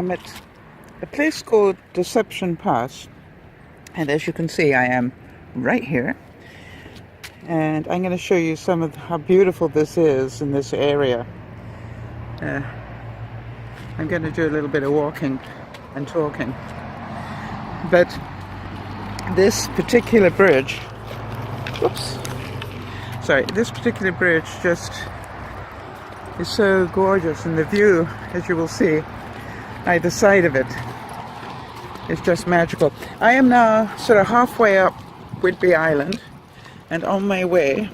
I'm at a place called Deception Pass, and as you can see I am right here, and I'm going to show you some of how beautiful this is in this area. I'm going to do a little bit of walking and talking, but this particular bridge, this particular bridge just is so gorgeous, and the view, as you will see, either side of it is just magical. I am now sort of halfway up Whidbey Island and on my way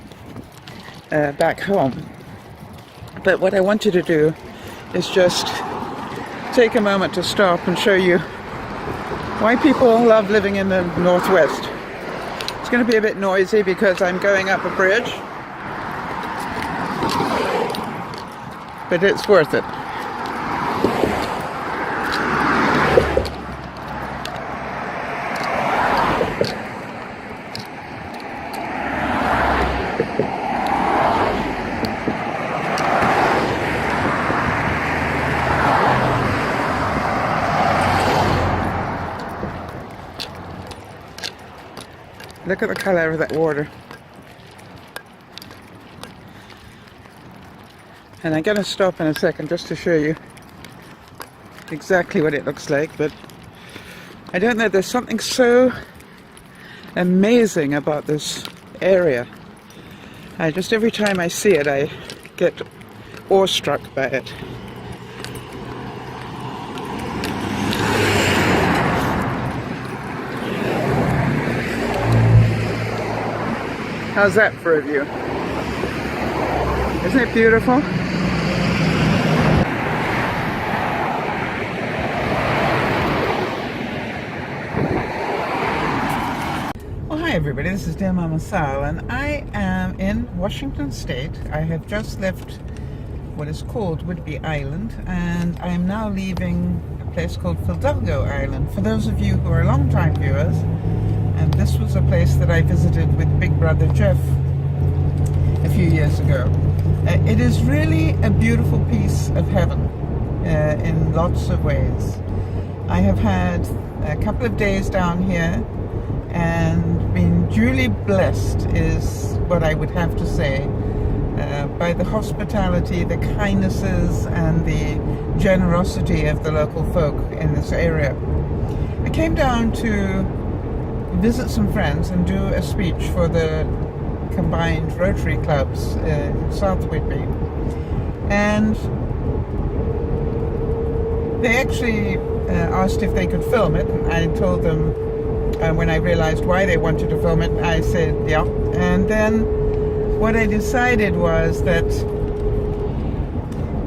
back home. But what I wanted to do is just take a moment to stop and show you why people love living in the Northwest. It's going to be a bit noisy because I'm going up a bridge, but it's worth it. Look at the color of that water. And I'm going to stop in a second just to show you exactly what it looks like, but I don't know, there's something so amazing about this area. Just every time I see it, I get awestruck by it. How's that for a view? Isn't it beautiful? Well, hi everybody, this is DearMamaSal, and I am in Washington State. I have just left what is called Whidbey Island, and I am now leaving a place called Halogon Island. For those of you who are long-time viewers, and this was a place that I visited with Big Brother Jeff a few years ago. It is really a beautiful piece of heaven in lots of ways. I have had a couple of days down here and been duly blessed, is what I would have to say, by the hospitality, the kindnesses and the generosity of the local folk in this area. I came down to visit some friends and do a speech for the combined Rotary clubs in South Whidbey, and they actually asked if they could film it, and I told them when I realized why they wanted to film it, I said yeah. And then what I decided was that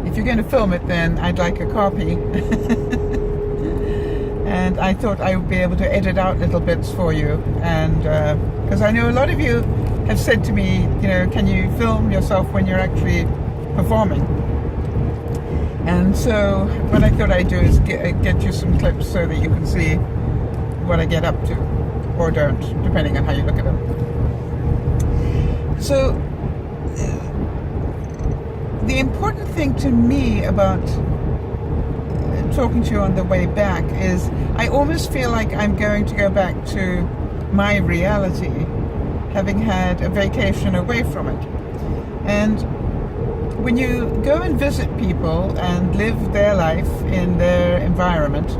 if you're going to film it, then I'd like a copy. And I thought I would be able to edit out little bits for you, and because I know a lot of you have said to me, you know, can you film yourself when you're actually performing? And so what I thought I'd do is get you some clips so that you can see what I get up to, or don't, depending on how you look at them. So the important thing to me about talking to you on the way back is I almost feel like I'm going to go back to my reality, having had a vacation away from it. And when you go and visit people and live their life in their environment,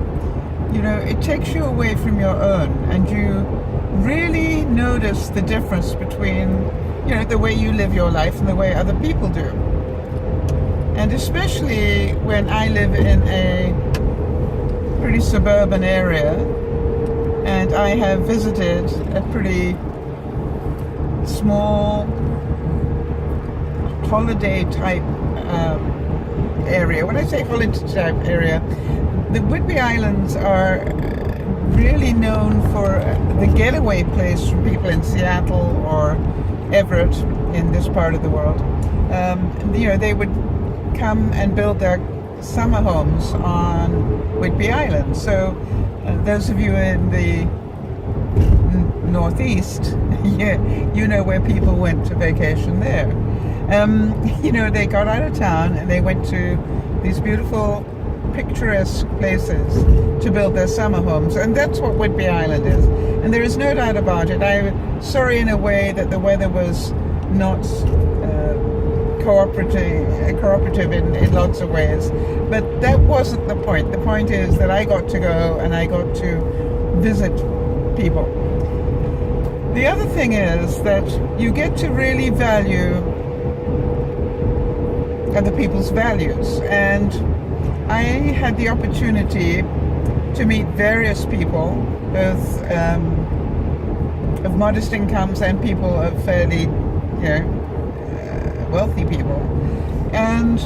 you know, it takes you away from your own, and you really notice the difference between, you know, the way you live your life and the way other people do. And especially when I live in a pretty suburban area, and I have visited a pretty small holiday type area. When I say holiday type area, the Whidbey Islands are really known for the getaway place from people in Seattle or Everett in this part of the world. You know, they would come and build their summer homes on Whidbey Island. So those of you in the Northeast, you know where people went to vacation there. You know, they got out of town and they went to these beautiful picturesque places to build their summer homes, and that's what Whidbey Island is. And there is no doubt about it. I'm sorry in a way that the weather was not cooperative in lots of ways, but that wasn't the point. The point is that I got to go and I got to visit people. The other thing is that you get to really value other people's values, and I had the opportunity to meet various people, both of modest incomes and people of fairly, wealthy people, and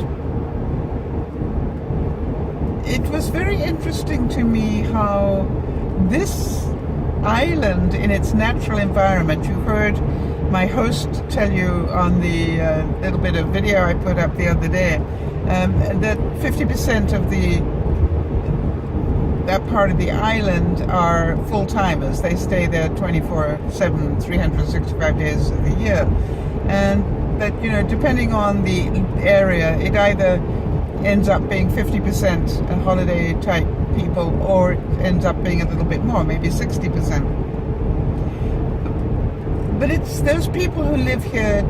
it was very interesting to me how this island in its natural environment, you heard my host tell you on the little bit of video I put up the other day, that 50% of that part of the island are full-timers. They stay there 24/7, 365 days of the year, and that, depending on the area, it either ends up being 50% holiday type people, or it ends up being a little bit more, maybe 60%. But it's those people who live here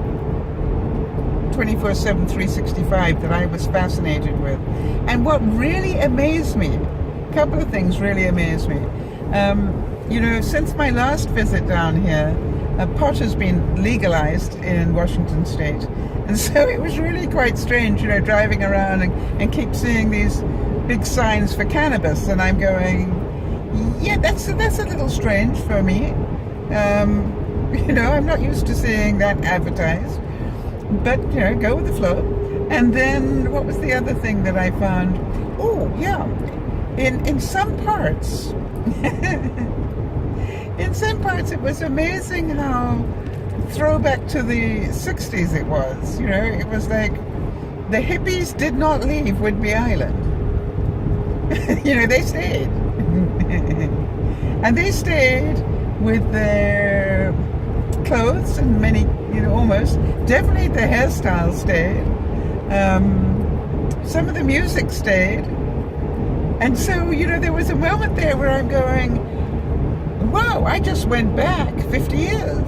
24/7, 365 that I was fascinated with. And what really amazed me, a couple of things really amazed me. Since my last visit down here, pot has been legalized in Washington State, and so it was really quite strange, driving around and keep seeing these big signs for cannabis, and I'm going, yeah, that's a little strange for me. I'm not used to seeing that advertised, but go with the flow. And then what was the other thing that I found? Oh yeah, in some parts. In some parts, it was amazing how throwback to the 60s it was. It was like the hippies did not leave Whidbey Island. They stayed. And they stayed with their clothes and many, almost. Definitely the hairstyle stayed. Some of the music stayed. And so, there was a moment there where I'm going, wow, I just went back 50 years.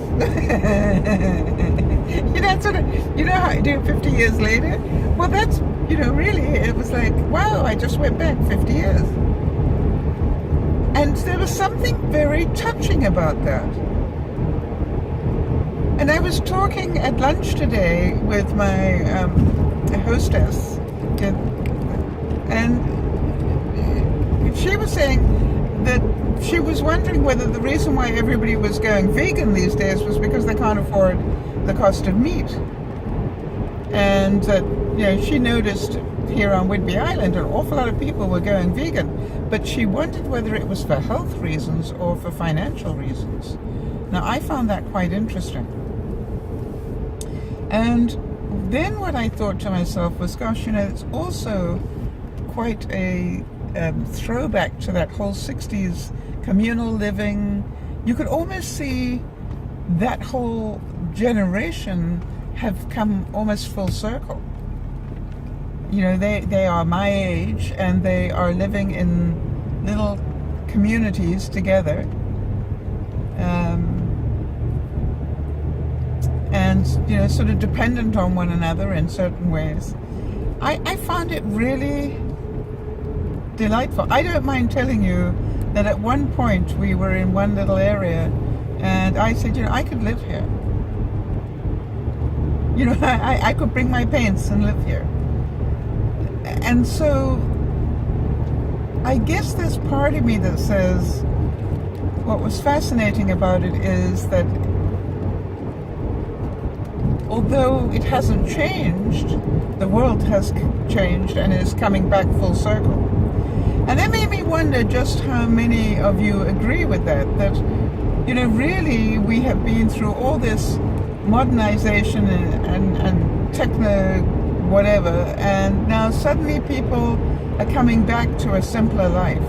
How I do 50 years later? Well, that's, really, it was like, wow, I just went back 50 years. And there was something very touching about that. And I was talking at lunch today with my hostess, and she was saying that she was wondering whether the reason why everybody was going vegan these days was because they can't afford the cost of meat. And that, she noticed here on Whidbey Island an awful lot of people were going vegan, but she wondered whether it was for health reasons or for financial reasons. Now, I found that quite interesting. And then what I thought to myself was, gosh, it's also quite a throwback to that whole 60s communal living. You could almost see that whole generation have come almost full circle. They are my age, and they are living in little communities together, and sort of dependent on one another in certain ways. I found it really delightful. I don't mind telling you that at one point we were in one little area, and I said, I could live here. I could bring my paints and live here. And so I guess there's part of me that says what was fascinating about it is that although it hasn't changed, the world has changed and is coming back full circle. And that made me wonder just how many of you agree with that really we have been through all this modernization and techno whatever, and now suddenly people are coming back to a simpler life.